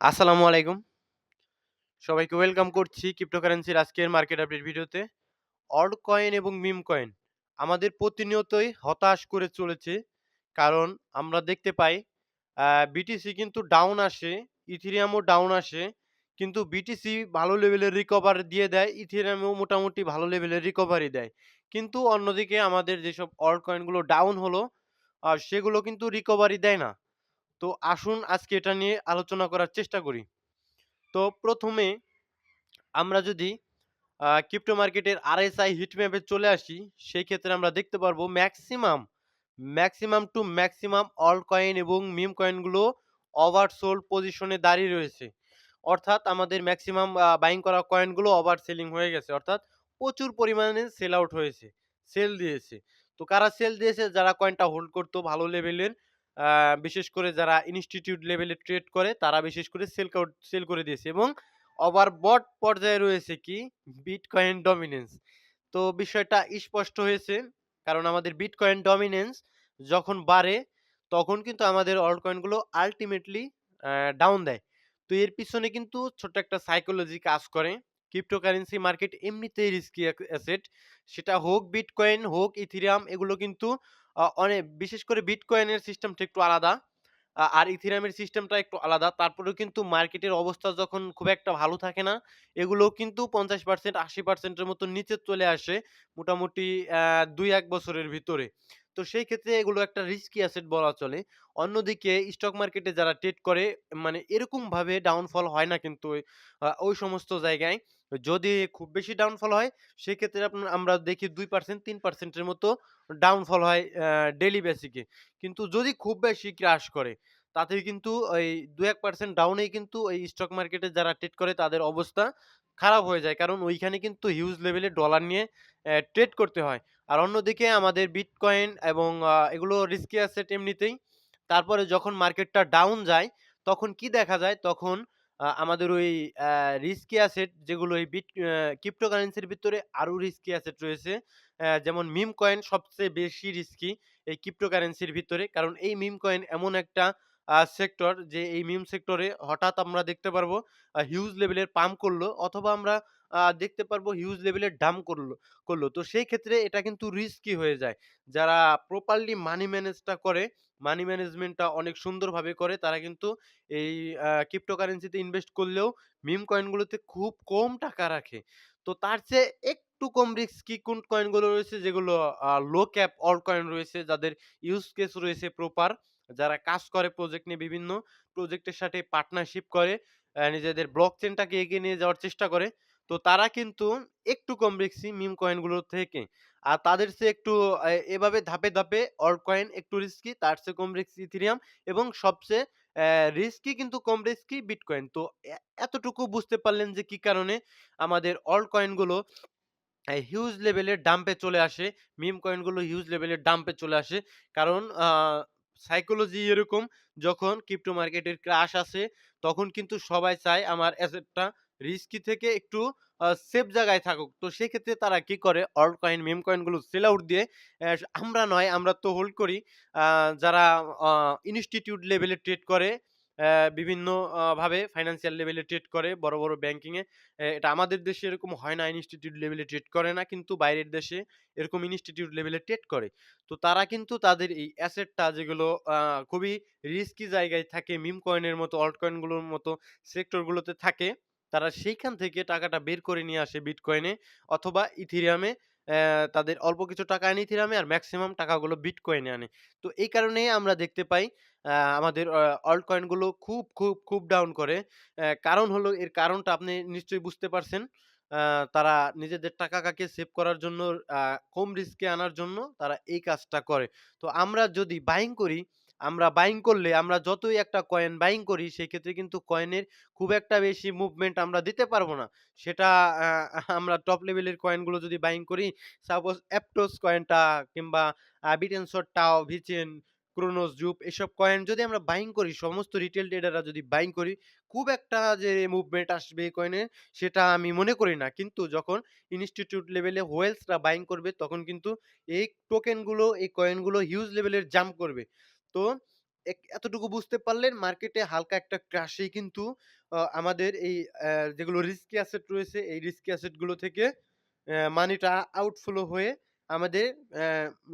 আসসালামু আলাইকুম। সবাইকে ওয়েলকাম করছি ক্রিপ্টোকারেন্সির আজকের মার্কেট আপডেট ভিডিওতে। অল্ট কয়েন এবং মিম কয়েন আমাদের প্রতিনিয়তই হতাশ করে চলেছে। কারণ আমরা দেখতে পাই বিটিসি কিন্তু ডাউন আসে, ইথেরিয়ামও ডাউন আসে। কিন্তু বিটিসি ভালো লেভেলের রিকভার দিয়ে দেয়, ইথেরিয়ামও মোটামুটি ভালো লেভেলের রিকভারি দেয়। কিন্তু অন্যদিকে আমাদের যেসব অল্ট কয়েনগুলো ডাউন হলো, সেগুলো কিন্তু রিকভারি দেয় না। তো আসুন আজকে এটা নিয়ে আলোচনা করার চেষ্টা করি। তো ১ম এ আমরা যদি ক্রিপ্টো মার্কেটের আরএসআই হিট ম্যাপে চলে আসি, সেই ক্ষেত্রে আমরা দেখতে পারবো maximum to maximum alt coin এবং মিম কয়েনগুলো ওভারসোল্ড পজিশনে দাঁড়িয়ে রয়েছে। অর্থাৎ আমাদের ম্যাক্সিমাম বাইং করা কয়েনগুলো ওভার সেলিং হয়ে গেছে। অর্থাৎ প্রচুর পরিমাণে সেল আউট হয়েছে, সেল দিয়েছে। তো কারা সেল দিয়েছে? যারা কয়েনটা হোল্ড করতো ভালো লেভেলের, আ বিশেষ করে যারা ইনস্টিটিউট লেভেলে ট্রেড করে তারা বিশেষ করে সেল করে দিয়েছে এবং ওভারবট পর্যায়ে রয়েছে কি বিটকয়েন ডমিন্যান্স। তো বিষয়টা স্পষ্ট হয়েছে। কারণ আমাদের বিটকয়েন ডমিন্যান্স যখন বাড়ে তখন কিন্তু আমাদের অল্ট কয়েনগুলো আল্টিমেটলি ডাউন দেয়। তো এর পিছনে কিন্তু ছোট্ট একটা সাইকোলজি কাজ করে। ক্রিপ্টোকারেন্সি মার্কেট এমনিতেই রিস্কি অ্যাসেট। সেটা হোক বিটকয়েন, হোক ইথেরিয়াম, এগুলো কিন্তু বিশেষ করে বিটকয়েনের সিস্টেমটা একটু আলাদা। আর ইথেরিয়ামের সিস্টেমটা একটু আলাদা। তারপরেও কিন্তু মার্কেটের অবস্থা যখন খুব একটা ভালো থাকে না, এগুলোও কিন্তু ৫০% ৮০% এর মতো নিচে চলে আসে মোটামুটি ২-১ বছরের ভিতরে। তো সেই ক্ষেত্রে এগুলো একটা রিস্কি অ্যাসেট বলা চলে। অন্যদিকে স্টক মার্কেটে যারা ট্রেড করে, মানে এরকমভাবে ডাউনফল হয় না কিন্তু ওই সমস্ত জায়গায়। যদি খুব বেশি ডাউনফল হয়, সেক্ষেত্রে আমরা দেখি ২% ৩% এর মতো ডাউনফল হয় ডেইলি বেসিকে। কিন্তু যদি খুব বেশি ক্রাশ করে, তাতে কিন্তু ওই ২-১% ডাউনেই কিন্তু এই স্টক মার্কেটে যারা ট্রেড করে তাদের অবস্থা খারাপ হয়ে যায়। কারণ ওইখানে কিন্তু হিউজ লেভেলে ডলার নিয়ে ট্রেড করতে হয়। আর অন্যদিকে আমাদের বিটকয়েন এবং এগুলো রিস্কি অ্যাসেট এমনিতেই। তারপরে যখন মার্কেটটা ডাউন যায়, তখন কি দেখা যায়? তখন আমাদের ওই রিস্কি অ্যাসেট যেগুলো এই ক্রিপ্টোকারেন্সির ভিতরে আরো রিস্কি অ্যাসেট রয়েছে। যেমন মিম কয়েন সবচেয়ে বেশি রিস্কি এই ক্রিপ্টোকারেন্সির ভিতরে। কারণ এই মিম কয়েন এমন একটা সেক্টর, যে এই মিম সেক্টরে হঠাৎ আমরা দেখতে পারবো হিউজ লেভেলের পাম্প করলো, অথবা আমরা দেখতে পারবো হিউজ লেভেলের ডাম্প করলো। তো সেই ক্ষেত্রে এটা কিন্তু রিস্কি হয়ে যায়। যারা প্রপারলি মানি ম্যানেজটা করে, মানি ম্যানেজমেন্টটা অনেক সুন্দরভাবে করে, তারা কিন্তু এই ক্রিপ্টোকারেন্সিতে ইনভেস্ট করলেও মিম কয়েনগুলোতে খুব কম টাকা রাখে। তো তার চেয়ে একটু কম রিস্কি কোন কয়েনগুলো রয়েছে, যেগুলো লো ক্যাপ অল্ট কয়েন রয়েছে, যাদের ইউজ কেস রয়েছে প্রপার, যারা কাজ করে প্রজেক্ট নিয়ে, বিভিন্ন প্রজেক্টের সাথে পার্টনারশিপ করে নিজেদের ব্লক চেইনটাকে এগিয়ে নিয়ে যাওয়ার চেষ্টা করে। তো তারা কিন্তু একটু কম রিস্কি মিম কয়েনগুলোর থেকে। আর তাদের চেয়ে একটু এভাবে ধাপে, ধাপে অল্ট কয়েন একটু রিস্কি, তার চেয়ে কম রিস্কি ইথেরিয়াম, এবং সবচেয়ে রিস্কি কিন্তু কম রিস্কি বিটকয়েন। তো এতটুকু বুঝতে পারলেন যে কি কারণে আমাদের অল্ট কয়েনগুলো হিউজ লেভেলের ডাম্পে চলে আসে। মিম কয়েনগুলো হিউজ লেভেলের ডাম্পে চলে আসে। কারণ সাইকোলজি এরকম, যখন ক্রিপ্টো মার্কেটের ক্রাশ আসে, তখন কিন্তু সবাই চায় আমার অ্যাসেটটা রিস্কি থেকে একটু সেফ জায়গায় থাকুক। তো সেক্ষেত্রে তারা কি করে? অল্ট কয়েন, মিম কয়েনগুলো সেল আউট দিয়ে, আমরা নয়, আমরা তো হোল্ড করি। আ যারা আ ইনস্টিটিউট লেভেলে ট্রেড করে, বিভিন্ন ভাবে ফাইন্যান্সিয়াল লেভেলে ট্রেড করে বড়, বড় ব্যাংকিং এ। এটা আমাদের দেশে এরকম হয় না, ইনস্টিটিউট লেভেলে ট্রেড করে না, কিন্তু বাইরের দেশে এরকম ইনস্টিটিউট লেভেলে ট্রেড করে। তো তারা কিন্তু তাদের এই অ্যাসেটটা, যেগুলো আ খুবই রিস্কি জায়গায় থাকে, মিম কয়েনের মতো, অল্ট কয়েনগুলোর মতো সেক্টর গুলোতে থাকে, তারা সেইখান থেকে টাকাটা বের করে নিয়ে আসে বিটকয়েনে অথবা ইথেরিয়ামে। তাদের অল্প কিছু টাকা আনে ইথেরিয়ামে, আর মেক্সিমাম টাকাগুলো বিটকয়েনে আনে। তো এই কারণেই আমরা দেখতে পাই আমাদের অল্ট কয়েনগুলো খুব ডাউন করে। কারণ হলো, এর কারণটা আপনি নিশ্চয়ই বুঝতে পারছেন। আ তারা নিজেদের টাকাকে সেভ করার জন্য, আ কম রিস্কে আনার জন্য তারা এই কাজটা করে। তো আমরা যদি বাইং করি, আমরা বাইং করলে, আমরা যতই একটা কয়েন বাইং করি, সেক্ষেত্রে কিন্তু কয়েনের খুব একটা বেশি মুভমেন্ট আমরা দিতে পারব না। সেটা আ আমরা টপ লেভেলের কয়েনগুলো যদি বাইং করি, সাপোজ অ্যাপটোস কয়েনটা, কিংবা বিটেনসর, টাও, ভিচেন, ক্রোনোস, জুপ, এসব কয়েন যদি আমরা বাইং করি, সমস্ত রিটেল ট্রেডাররা যদি বাইং করি, খুব একটা যে মুভমেন্ট আসবে এই কয়েনে, সেটা আমি মনে করি না। কিন্তু যখন ইনস্টিটিউট লেভেলে হোয়েলসরা বাইং করবে, তখন কিন্তু এই টোকেনগুলো, এই কয়েনগুলো হিউজ লেভেলের জাম্প করবে। তো এতটুকু বুঝতে পারলেন মার্কেটে হালকা একটা ক্রাশেই কিন্তু আমাদের এই যেগুলো রিস্কি অ্যাসেট রয়েছে এই রিস্কি অ্যাসেট গুলো থেকে মানিটা আউটফ্লো হয়ে আমাদের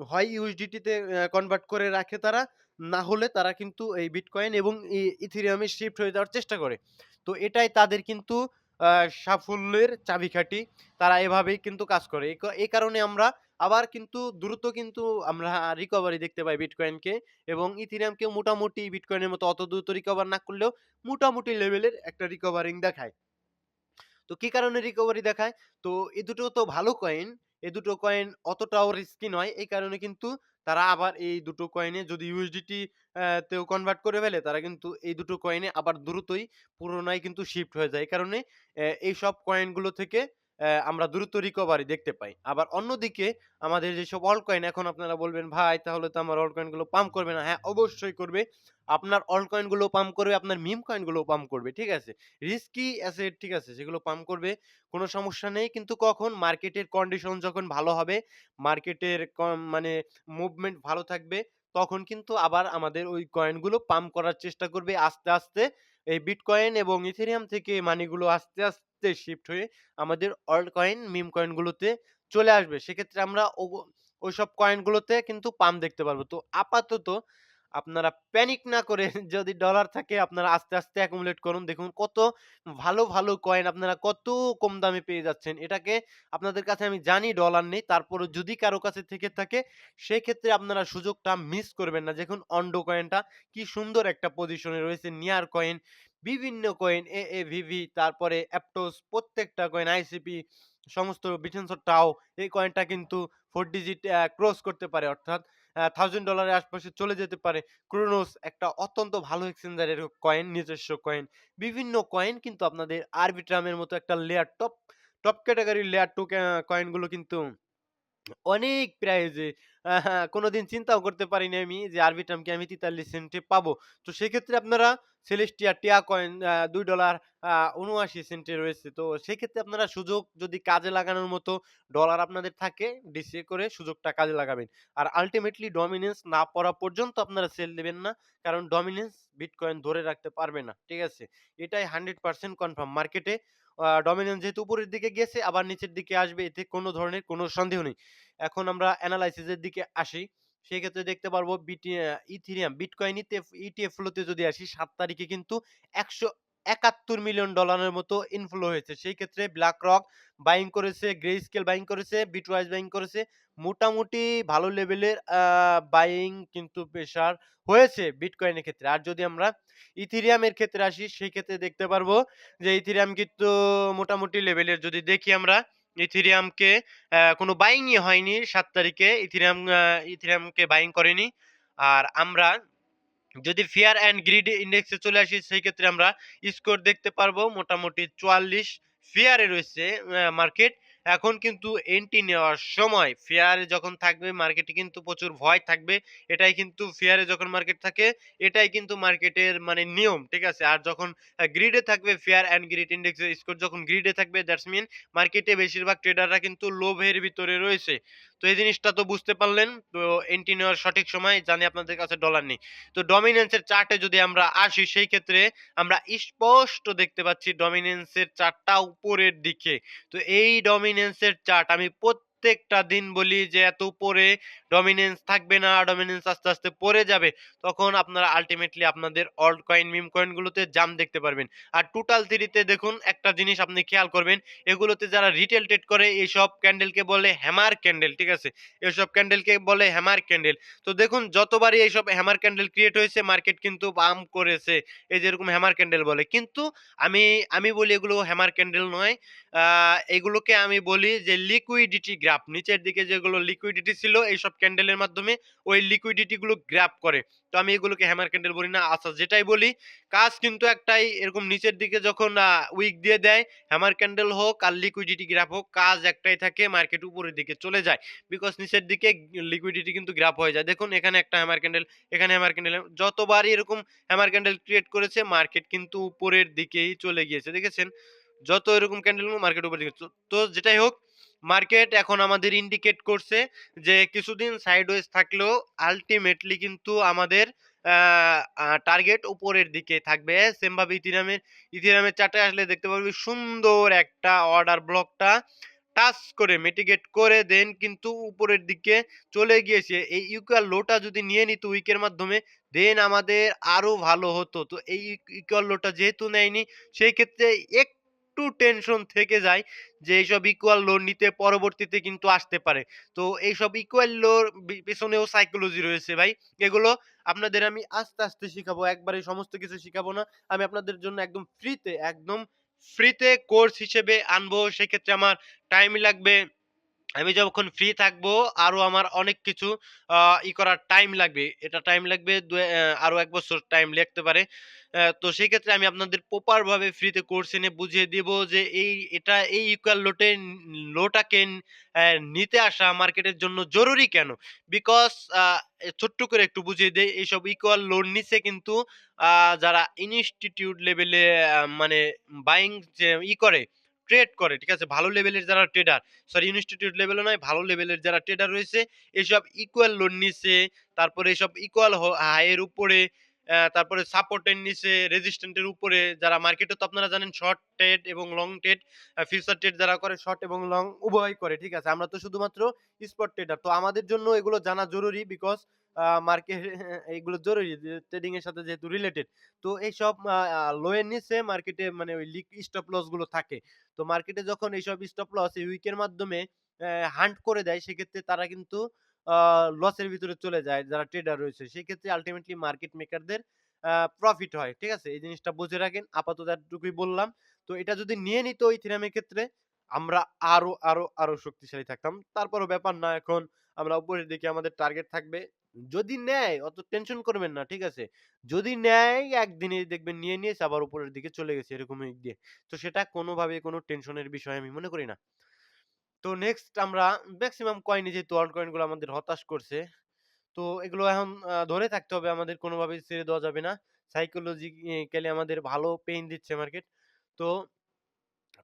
হয় ইউএসডিটি তে কনভার্ট করে রাখে তারা, না হলে তারা কিন্তু এই বিটকয়েন এবং ইথেরিয়ামে শিফট হয়ে যাওয়ার চেষ্টা করে। তো এটাই তাদের কিন্তু আ সাফল্যের চাবিকাঠি। তারা এভাবেই কিন্তু কাজ করে। এই কারণে আমরা আবার কিন্তু দ্রুত কিন্তু আমরা রিকভারি দেখতে পাই বিটকয়েনকে এবং ইথেরিয়ামকেও মোটামুটি বিটকয়েনের মতো অত দ্রুত রিকভার না করলেও মোটামুটি লেভেলের একটা রিকভারিং দেখায়। তো কি কারণে রিকভারি দেখায়? তো এ দুটো তো ভালো কয়েন। এ দুটো কয়েন অতটাও রিস্কি নয়। এই কারণে কিন্তু তারা আবার এই দুটো কয়েনে যদি ইউএসডিটি তেও কনভার্ট করে ফেলে, তারা কিন্তু এই দুটো কয়েনে আবার দ্রুতই পুনরায় কিন্তু শিফট হয়ে যায়। এই কারণে এইসব কয়েনগুলো থেকে আমরা দ্রুত রিকভারি দেখতে পাই। আবার অন্যদিকে আমাদের যেসব অল্ট কয়েন, এখন আপনারা বলবেন, "ভাই তাহলে তো আমার অল্ট কয়েনগুলো পাম্প করবে না?" হ্যাঁ, অবশ্যই করবে। আপনার অল্ট কয়েনগুলোও পাম্প করবে, আপনার মিম কয়েনগুলোও পাম্প করবে। ঠিক আছে? রিস্কি অ্যাসেট, ঠিক আছে, সেগুলো পাম্প করবে, কোনো সমস্যা নেই। কিন্তু কখন? মার্কেটের কন্ডিশন যখন ভালো হবে, মার্কেটের মানে মুভমেন্ট ভালো থাকবে, তখন কিন্তু আবার আমাদের ওই কয়েনগুলো পাম্প করার চেষ্টা করবে আস্তে, আস্তে। এই বিটকয়েন এবং ইথেরিয়াম থেকে মানিগুলো আস্তে, আস্তে শিফট হয়ে আমাদের অল্ট কয়েন, মিম কয়েনগুলোতে চলে আসবে। সেক্ষেত্রে আমরা ওইসব কয়েনগুলোতে কিন্তু পাম্প দেখতে পারবো। তো আপাতত আপনারা প্যানিক না করে যদি ডলার থাকে আপনারা আস্তে, আস্তে accumulate করুন। দেখুন কত ভালো, ভালো কয়েন আপনারা কত কম দামে পেয়ে যাচ্ছেন। এটাকে আপনাদের কাছে আমি জানি ডলার নেই। তারপরেও যদি কারো কাছে থেকে থাকে সেক্ষেত্রে আপনারা সুযোগটা মিস করবেন না। দেখুন অন্ডো কয়েনটা কি সুন্দর একটা পজিশনে রয়েছে। নিয়ার কয়েন, বিভিন্ন কয়েন, এএভিভি, তারপরে অ্যাপটোস, প্রত্যেকটা কয়েন, আইসিপি, সমস্ত বিটেনসো টাও, এই কয়েনটা কিন্তু 4 ডিজিট ক্রস করতে পারে, অর্থাৎ $1000 এর আশপাশে চলে যেতে পারে। ক্রোনোস একটা অত্যন্ত ভালো এক্সচেঞ্জারের কয়েন, নিজস্ব কয়েন। বিভিন্ন কয়েন কিন্তু আপনাদের আরবিট্রামের মতো একটা টপ ক্যাটেগরির লেয়ার 2 কয়েনগুলো কিন্তু অনেক প্রাইজে কোনদিন চিন্তাও করতে পারিনি আমি যে আরবিট্রামকে আমি ৪৩ সেন্টে পাবো। তো সেক্ষেত্রে আপনারা সেলেস্টিয়া টিয়া কয়েন $2 ৭৯ সেন্টে রয়েছে। তো সেক্ষেত্রে আপনারা সুযোগ যদি কাজে লাগানোর মতো ডলার আপনাদের থাকে, ডিসিএ করে সুযোগটা কাজে লাগাবেন। আর আল্টিমেটলি ডমিন্যান্স না পড়া পর্যন্ত আপনারা সেল দিবেন না। কারণ ডমিন্যান্স বিটকয়েন ধরে রাখতে পারবে না। ঠিক আছে? এটাই 100% কনফার্ম। মার্কেটে ডমিন্যান্স যেহেতু উপরের দিকে গেছে আবার নিচের দিকে আসবে, এতে কোনো ধরনের কোনো সন্দেহ নেই। এখন আমরা এনালাইসিস এর দিকে আসি। সেক্ষেত্রে দেখতে পারবো ইথেরিয়াম, বিটকয়েন ইটিএফ ফ্লোতে যদি আসি ৭ তারিখে কিন্তু $১৭১ মিলিয়ন মতো ইনফ্লো হয়েছে। সেই ক্ষেত্রে BlackRock বাইং করেছে, Grayscale বাইং করেছে, Bitwise বাইং করেছে। মোটামুটি ভালো লেভেলের বাইং কিন্তু প্রেশার হয়েছে বিটকয়েনের ক্ষেত্রে। আর যদি আমরা ইথেরিয়ামের ক্ষেত্রে আসি সেই ক্ষেত্রে দেখতে পারবো যে ইথেরিয়াম কিন্তু মোটামুটি লেভেলের, যদি দেখি আমরা ইথেরিয়ামকে কোনো বাইংই হয়নি ৭ তারিখে। ইথেরিয়ামকে বাইং করেনি। আর আমরা যদি ফিয়ার অ্যান্ড গ্রিড ইন্ডেক্সে চলে আসি সেই ক্ষেত্রে আমরা স্কোর দেখতে পারবো মোটামুটি ৪৪ ফিয়ারে রয়েছে মার্কেট। এখন কিন্তু এন্ট্রি নেওয়ার সময়। ফিয়ারে যখন থাকবে মার্কেটে কিন্তু প্রচুর ভয় থাকবে। এটাই কিন্তু ফিয়ারে যখন মার্কেট থাকে এটাই কিন্তু মার্কেটের মানে নিয়ম। ঠিক আছে? আর যখন গ্রিডে থাকবে, ফিয়ার অ্যান্ড গ্রিড ইন্ডেক্সের স্কোর যখন গ্রিডে থাকবে, দ্যাটস মিন মার্কেটে বেশিরভাগ ট্রেডাররা কিন্তু লোভের ভিতরে রয়েছে। তো এই জিনিসটা তো বুঝতে পারলেন। তো এন্ট্রি নেওয়ার সঠিক সময়, জানি আপনাদের কাছে ডলার নেই। তো ডমিন্যান্সের চার্টে যদি আমরা আসি সেই ক্ষেত্রে আমরা স্পষ্ট দেখতে পাচ্ছি ডমিন্যান্সের চার্টটা উপরের দিকে। তো এই ডমিন্যান্সের চার্ট আমি প্রত্যেকটা দিন বলি যে এত উপরে ডমিন্যান্স থাকবে না, ডমিন্যান্স আস্তে, আস্তে পড়ে যাবে। তখন আপনারা আল্টিমেটলি আপনাদের অল্ট কয়েন, মিম কয়েনগুলোতে জাম্প দেখতে পারবেন। আর টোটাল থ্রিতে দেখুন একটা জিনিস আপনি খেয়াল করবেন, এগুলোতে যারা রিটেল ট্রেড করে এইসব ক্যান্ডেলকে বলে হ্যামার ক্যান্ডেল। ঠিক আছে? এসব ক্যান্ডেলকে বলে হ্যামার ক্যান্ডেল। তো দেখুন যতবারই এইসব হ্যামার ক্যান্ডেল ক্রিয়েট হয়েছে মার্কেট কিন্তু বাম্প করেছে। এই যে এরকম হ্যামার ক্যান্ডেল বলে। কিন্তু আমি আমি বলি এগুলো হ্যামার ক্যান্ডেল নয়। আ এগুলোকে আমি বলি যে লিকুইডিটি গ্রাফ। নিচের দিকে যেগুলো লিকুইডিটি ছিল এইসব ক্যান্ডেলের মাধ্যমে ওই লিকুইডিটি গুলো গ্র্যাব করে। তো আমি এগুলোকে হ্যামার ক্যান্ডেল বলি না। আচ্ছা, যেটাই বলি কাজ কিন্তু একটাই, এরকম নিচের দিকে যখন উইক দিয়ে দেয়, হ্যামার ক্যান্ডেল হোক আর লিকুইডিটি গ্রাফ হোক, কাজ একটাই থাকে, মার্কেট উপরের দিকে চলে যায়। বিকজ নিচের দিকে লিকুইডিটি কিন্তু গ্রাফ হয়ে যায়। দেখুন এখানে একটা হ্যামার ক্যান্ডেল, এখানে হ্যামার ক্যান্ডেল, যতবারই এরকম হ্যামার ক্যান্ডেল ক্রিয়েট করেছে মার্কেট কিন্তু উপরের দিকেই চলে গিয়েছে। দেখেছেন? যত এরকম ক্যান্ডেল মার্কেট উপরের দিকে। তো যেটাই হোক, মার্কেট এখন আমাদের ইন্ডিকেট করছে যে কিছুদিন সাইডওয়েজ থাকলেও আল্টিমেটলি কিন্তু আমাদের আ আ টার্গেট উপরের দিকে থাকবে। সেম ভাবে ইথেরিয়ামের চার্টে আসলে দেখতে পারবি সুন্দর একটা অর্ডার ব্লকটা টাচ করে মিটিগেট করে দেন কিন্তু উপরের দিকে চলে গিয়েছে। এই ইকুয়াল লোটা যদি নিয়ে নিত উইকের মাধ্যমে দেন আমাদের আরো ভালো হতো। তো এই ইকুয়াল লোটা যেহেতু নেয়নি সেই ক্ষেত্রে একটু টেনশন থেকে যায় যে এইসব ইকুয়াল লো নিতে পরবর্তীতে কিন্তু আসতে পারে। তো এইসব ইকুয়াল লোর পেছনেও সাইকোলজি রয়েছে ভাই। এগুলো আপনাদের আমি আস্তে, আস্তে শিখাবো। একবারে সমস্ত কিছু শিখাবো না। আমি আপনাদের জন্য একদম ফ্রিতে কোর্স হিসেবে আনবো। সেক্ষেত্রে আমার টাইম লাগবে। আমি যখন ফ্রি থাকবো আরো আমার অনেক কিছু আ করার টাইম লাগবে। এটা টাইম লাগবে আরো ১ বছর টাইম লাগতে পারে। তো সেক্ষেত্রে আমি আপনাদের প্রপার ভাবে ফ্রিতে কোর্স এনে বুঝিয়ে দিব যে এই ইকুয়াল লোটাকে নিতে আসা মার্কেটের জন্য জরুরি কেন? বিকজ আ ছোট্ট করে একটু বুঝিয়ে দেই। এইসব ইকুয়াল লোন নিচ্ছে কিন্তু আ যারা ইনস্টিটিউট লেভেলে মানে বাইং যে করে, ট্রেড করে, ঠিক আছে? ভালো লেভেলের যারা ট্রেডার সরি ইনস্টিটিউট লেভেলও নয়, ভালো লেভেলের যারা ট্রেডার রয়েছে, এসব ইকুয়াল লোন নিচ্ছে। তারপরে এসব ইকুয়াল হাই এর উপরে তারপরে সাপোর্ট এর নিচে, রেজিস্ট্যান্ট এর উপরে যারা মার্কেটে তো আপনারা জানেন শর্ট ট্রেড এবং লং ট্রেড, ফিউচার ট্রেড যারা করে শর্ট এবং লং উভয়ই করে। ঠিক আছে? আমরা তো শুধুমাত্র স্পট ট্রেডার। তো আমাদের জন্য এগুলো জানা জরুরি বিকজ মার্কেট এগুলো জরুরি যে ট্রেডিং এর সাথে যেহেতু রিলেটেড। তো এইসব আ আ লো এর নিচে মার্কেটে মানে ওই স্টপ লস গুলো থাকে। তো মার্কেটে যখন এইসব স্টপ লস এই উইকের মাধ্যমে হান্ট করে দেয় সেক্ষেত্রে তারা কিন্তু আ লসের ভিতরে চলে যায় যারা ট্রেডার রয়েছে। সেক্ষেত্রে আল্টিমেটলি মার্কেট মেকারদের প্রফিট হয়। ঠিক আছে? এই জিনিসটা বুঝে রাখেন। আপাতত এতটুকুই বললাম। তো এটা যদি নিয়ে নিত ইথেরিয়ামের ক্ষেত্রে আমরা আরো শক্তিশালী থাকতাম। তারপরও ব্যাপার না এখন আমরা উপরের দিকে আমাদের টার্গেট থাকবে। যদি নেয় অত টেনশন করবেন না। ঠিক আছে? যদি নেয় একদিনেই দেখবেন নিয়ে নিয়েছে আবার উপরের দিকে চলে গেছে এরকম দিয়ে। তো সেটা কোনোভাবেই কোনো টেনশনের বিষয় আমি মনে করি না। তো নেক্সট আমরা মেক্সিমাম কয়েন যেহেতু অল্ট কয়েন গুলো আমাদের হতাশ করছে। তো এগুলো এখন ধরে থাকতে হবে আমাদের কোনোভাবেই ছেড়ে দেওয়া যাবে না। সাইকোলজিক্যালি আমাদের ভালো পেইন দিচ্ছে মার্কেট। তো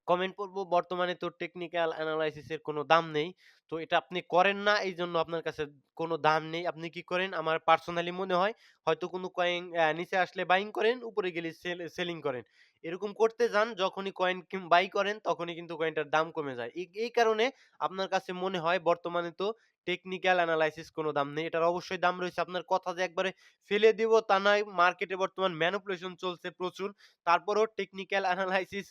কমেন্ট পড়ব বর্তমানে তো টেকনিক্যাল অ্যানালাইসিস এর কোনো দাম নেই। তো এটা আপনি করেন না এইজন্য আপনার কাছে কোনো দাম নেই। আপনি কি করেন? আমার পার্সোনালি মনে হয় হয়তো কোনো কয়েন নিচে আসলে বাইং করেন, উপরে গেলে সেলিং করেন। এরকম করতে যান যখনই কয়েন বাই করেন তখনই কিন্তু কয়েনটার দাম কমে যায়। এই কারণে আপনার কাছে মনে হয় বর্তমানে তো টেকনিক্যাল অ্যানালাইসিস কোনো দাম নেই। এটার অবশ্যই দাম রয়েছে। আপনার কথা যে একবারে ফেলে দিব তা নয়। মার্কেটে বর্তমান ম্যানিপুলেশন চলছে প্রচুর। তারপরেও টেকনিক্যাল অ্যানালাইসিস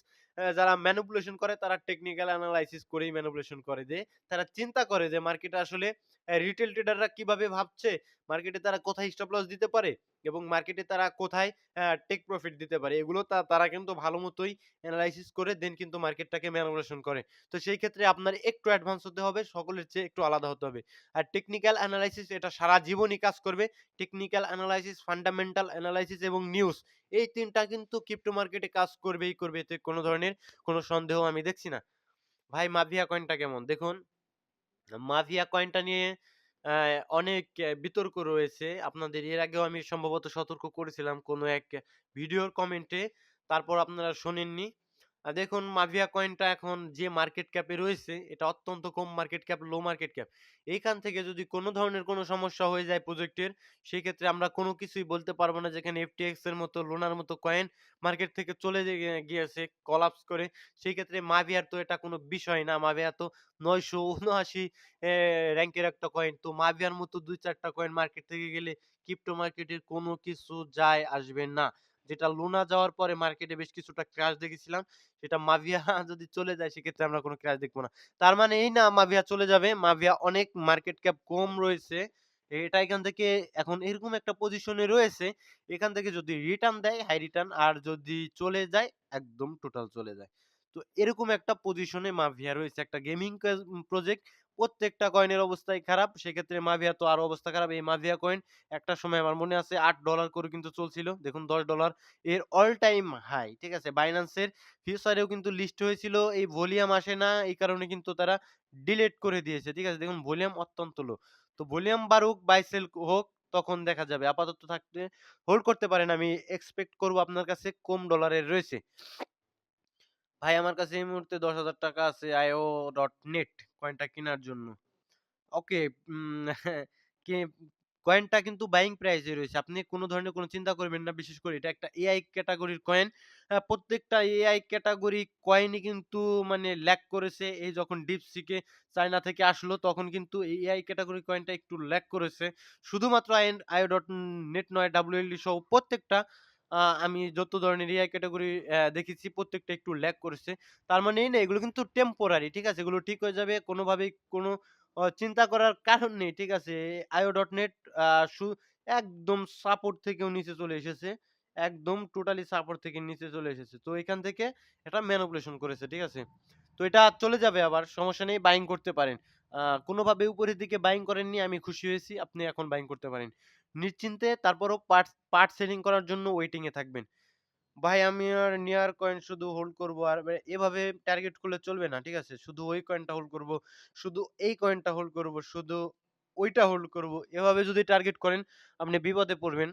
যারা ম্যানিপুলেশন করে তারা টেকনিক্যাল অ্যানালাইসিস করেই ম্যানিপুলেশন করে যে তারা চিন্তা করে যে মার্কেটে আসলে রিটেল ট্রেডাররা কিভাবে ভাবছে, মার্কেটে তারা কোথায় স্টপ লস দিতে পারে এবং মার্কেটে তারা কোথায় টেক প্রফিট দিতে পারে। এগুলো তারা কিন্তু ভালো মতোই এনালাইসিস করে দেন কিন্তু মার্কেটটাকে ম্যানিপুলেশন করে। তো সেই ক্ষেত্রে আপনার একটু অ্যাডভান্স হতে হবে, সকলের চেয়ে একটু আলাদা হতে হবে। আর টেকনিক্যাল অ্যানালাইসিস এটা সারা জীবনই কাজ করবে। টেকনিক্যাল অ্যানালাইসিস, ফান্ডামেন্টাল অ্যানালাইসিস এবং নিউজ এই ৩ টা কিন্তু ক্রিপ্টো মার্কেটে কাজ করবেই করবে। এতে কোন ধরনের কোন সন্দেহ আমি দেখছি না। ভাই মাভিয়া কয়েনটা কেমন? দেখুন মাভিয়া কয়েনটা নিয়ে অনেক বিতর্ক রয়েছে। আপনাদের এর আগেও আমি সম্ভবত সতর্ক করেছিলাম কোনো এক ভিডিওর কমেন্টে। তারপর আপনারা শোনেননি। দেখুন মাভিয়া কয়েনটা এখন যে মার্কেট ক্যাপে রয়েছে এটা অত্যন্ত কম মার্কেট ক্যাপ, লো মার্কেট ক্যাপ। এইখান থেকে যদি কোনো ধরনের কোনো সমস্যা হয়ে যায় প্রজেক্টের সেক্ষেত্রে আমরা কোনো কিছুই বলতে পারব না যেখানে FTX এর মতো, লুনার মতো কয়েন মার্কেট থেকে চলে গিয়েছে কোলাপস করে। সেক্ষেত্রে মাভিয়ার তো এটা কোনো বিষয় না। মাভিয়া তো ৯৭৯ র‍্যাংকের একটা কয়েন। তো মাভিয়ার মতো ২-৪ টা কয়েন মার্কেট থেকে গেলে ক্রিপ্টো মার্কেটের কোনো কিছু যায় আসবে না। যেটা লুনা যাওয়ার পরে মার্কেটে বেশ কিছুটা ক্রাশ দেখেছিলাম। সেটা মাভিয়া যদি চলে যায় সেক্ষেত্রে আমরা কোনো ক্রাশ দেখব না। তার মানে এই না মাভিয়া চলে যাবে। মাভিয়া অনেক মার্কেট ক্যাপ কম রয়েছে। এটা এখান থেকে এখন এরকম একটা পজিশনে রয়েছে। এখান থেকে যদি রিটার্ন দেয় হাই রিটার্ন আর যদি চলে যায় একদম টোটাল চলে যায়। তো এরকম একটা পজিশনে মাভিয়া রয়েছে। একটা গেমিং প্রজেক্ট প্রত্যেকটা কয়েনের অবস্থাই খারাপ। সেক্ষেত্রে মাভিয়া তো আরো অবস্থা খারাপ। এই মাভিয়া কয়েন একটা সময় আমার মনে আছে $৮ করে কিন্তু চলছিল। দেখুন $১০ এর অল টাইম হাই। ঠিক আছে? বাইন্যান্সের ফিউচারেও কিন্তু লিস্ট হয়েছিল। এই ভলিউম আসে না। এই কারণে কিন্তু তারা ডিলিট করে দিয়েছে। ঠিক আছে? দেখুন ভলিউম অত্যন্ত লো। তো ভলিউম বাড়ুক, বাই সেল হোক তখন দেখা যাবে। আপাতত থাকতে হোল্ড করতে পারেন। আমি এক্সপেক্ট করব আপনার কাছে কম ডলারের রয়েছে। ভাই আমার কাছে এই মুহূর্তে ৳১০,০০০ আছে IO.net কয়েনটা কেনার জন্য। ওকে উম কে কয়েনটা কিন্তু বাইং প্রাইস এ রয়েছে। আপনি কোন ধরনের কোন চিন্তা করবেন না। বিশেষ করে এটা একটা এআই ক্যাটেগরির কয়েন। প্রত্যেকটা এআই ক্যাটেগরি কয়েনই কিন্তু মানে ল্যাগ করেছে। এই যখন DeepSeek এ চায়না থেকে আসলো তখন কিন্তু এই এআই ক্যাটেগরি কয়েনটা একটু ল্যাগ করেছে। শুধুমাত্র IO.net নয়, WLD সহ প্রত্যেকটা আমি যত ধরনের এআই ক্যাটেগরি দেখেছি প্রত্যেকটা একটু ল্যাগ করেছে। তার মানে এই না এগুলো কিন্তু টেম্পোরারি, ঠিক আছে? এগুলো ঠিক হয়ে যাবে। কোনোভাবেই কোনো চিন্তা করার কারণ নেই, ঠিক আছে? IO.net আ সু একদম সাপোর্ট থেকেও নিচে চলে এসেছে। একদম টোটালি সাপোর্ট থেকে নিচে চলে এসেছে। তো এখান থেকে এটা ম্যানিপুলেশন করেছে, ঠিক আছে? তো এটা চলে যাবে আবার সমস্যা নেই, বাইং করতে পারেন। কোনোভাবে উপরের দিকে বাইং করেননি, আমি খুশি হয়েছি। আপনি এখন বাইং করতে পারেন। নিশ্চিন্তে তারপরও পার্ট সেলিং করার জন্য ওয়েটিং এ থাকবেন। ভাই আমি আর নেয়ার কয়েন শুধু হোল্ড করব আর এভাবে টার্গেট করলে চলবে না। ঠিক আছে? শুধু ওই কয়েনটা হোল্ড করব, শুধু এই কয়েনটা হোল্ড করব, শুধু ওইটা হোল্ড করব। এভাবে যদি টার্গেট করেন আপনি বিপদে পড়বেন।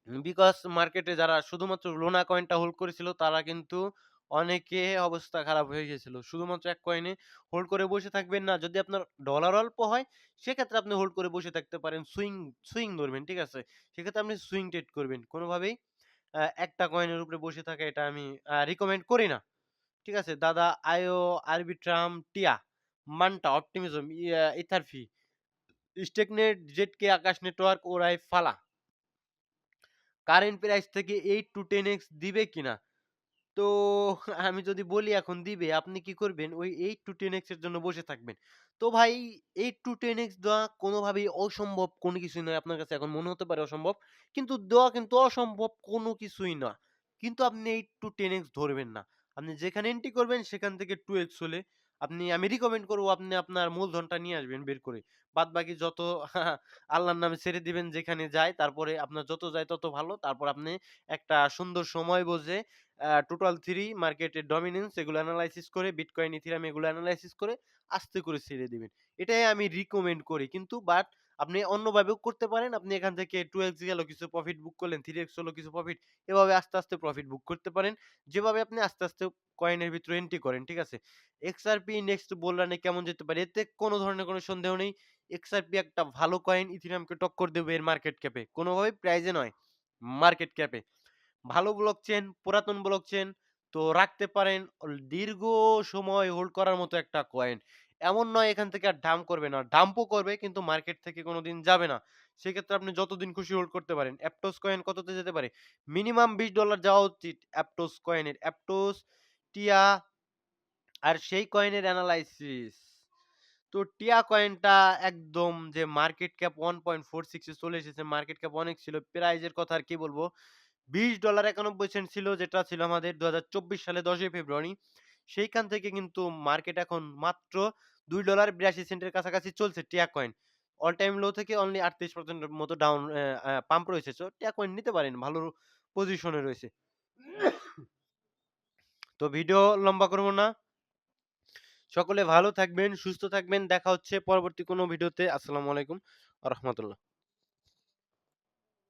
বিকজ মার্কেটে যারা শুধুমাত্র লোনা কয়েনটা হোল্ড করেছিল তারা কিন্তু অনেকে অবস্থা খারাপ হয়ে গেছিল। শুধুমাত্র এক কয়েনে হোল্ড করে বসে থাকবেন না। যদি আপনার ডলার অল্প হয় সেক্ষেত্রে আপনি হোল্ড করে বসে থাকতে পারেন। সুইং ধরবেন। ঠিক আছে? সেক্ষেত্রে আপনি সুইং ট্রেড করবেন। কোনোভাবেই একটা কয়েনের উপরে বসে থাকা এটা আমি রিকমেন্ড করি না। ঠিক আছে? দাদা আইও, আরবিট্রাম, টিয়া, মান্টা, অপটিমিজম, ইথারফি, স্টেকনেট, জেটকে, আকাশ নেটওয়ার্ক, ওরাই, ফালা। কারেন্ট প্রাইস থেকে 8 to 10x দিবে কিনা? তো আমি যদি বলি এখন দিবে, আপনি কি করবেন? ওই 8 to 10x এর জন্য বসে থাকবেন। তো ভাই 8 to 10x দেওয়া কোনোভাবেই অসম্ভব কোনো কিছুই নয়। আপনার কাছে এখন মনে হতে পারে অসম্ভব। কিন্তু দেওয়া কিন্তু অসম্ভব কোনো কিছুই না। কিন্তু আপনি 8 to 10x ধরবেন না। আপনি যেখানে এন্ট্রি করবেন সেখান থেকে 2x হলে আমি রিকমেন্ড করব আপনি আপনার মূলধনটা নিয়ে আসবেন বের করে। বাদবাকি যত আল্লাহর নামে ছেড়ে দিবেন যেখানে যায়। তারপরে আপনার যত যায় তত ভালো। তারপর আপনি একটা সুন্দর সময় বুঝে টোটাল 3 মার্কেটের ডমিন্যান্স এগুলো এনালাইসিস করে বিটকয়েন, ইথেরিয়াম এগুলো এনালাইসিস করে আস্তে করে ছেড়ে দিবেন। এটাই আমি রিকমেন্ড করি। কিন্তু আপনি অন্যভাবেও করতে পারেন। আপনি এখান থেকে 2x গেল কিছু প্রফিট বুক করলেন, 3x হলো কিছু প্রফিট। এভাবে আস্তে, আস্তে প্রফিট বুক করতে পারেন। যেভাবে আপনি আস্তে, আস্তে কয়েনের ভিতরে এন্ট্রি করেন। ঠিক আছে? XRP নেক্সট বুল রানে কেমন যেতে পারে? এতে কোন ধরনের কোন সন্দেহ নেই। XRP একটা ভালো কয়েন ইথেরিয়ামকে টক্কর দেবে এর মার্কেট ক্যাপে। কোনভাবেই প্রাইস এ নয়, মার্কেট ক্যাপে। ভালো ব্লকচেন, পুরাতন ব্লকচেন তো রাখতে পারেন। দীর্ঘ সময় হোল্ড করার মতো একটা কয়েন। এমন নয় এখান থেকে আর ডাম্প করবে না। ডাম্পও করবে কিন্তু মার্কেট থেকে কোনদিন যাবে না। সেক্ষেত্রে আপনি যতদিন খুশি হোল্ড করতে পারেন। অ্যাপটোস কয়েন কততে যেতে পারে? মিনিমাম $20 যাওয়া উচিত অ্যাপটোস কয়েনের। অ্যাপটোস, টিয়া আর সেই কয়েনের এনালাইসিস। তো টিয়া কয়েনটা একদম যে মার্কেট ক্যাপ 1.46 এ চলে এসেছে। মার্কেট ক্যাপ অনেক ছিল। প্রাইস এর কথা আর কি বলবো? $20.91 ছিল যেটা ছিল আমাদের ২০২৪ সালে ১০ই ফেব্রুয়ারি। সেইখান থেকে কিন্তু মার্কেট এখন মাত্র $২.৮২ এর কাছাকাছি চলছে টিয়া কয়েন। অল টাইম লো থেকে অনলি ৩৮% এর মতো ডাউন অ্যা অ্যা পাম্প রয়েছে। সো টিয়া কয়েন নিতে পারেন। ভালো পজিশনে রয়েছে। তো ভিডিও লম্বা করব না। সকলে ভালো থাকবেন, সুস্থ থাকবেন। দেখা হচ্ছে পরবর্তী কোনো ভিডিওতে। আসসালামু আলাইকুম ওয়া রাহমাতুল্লাহ।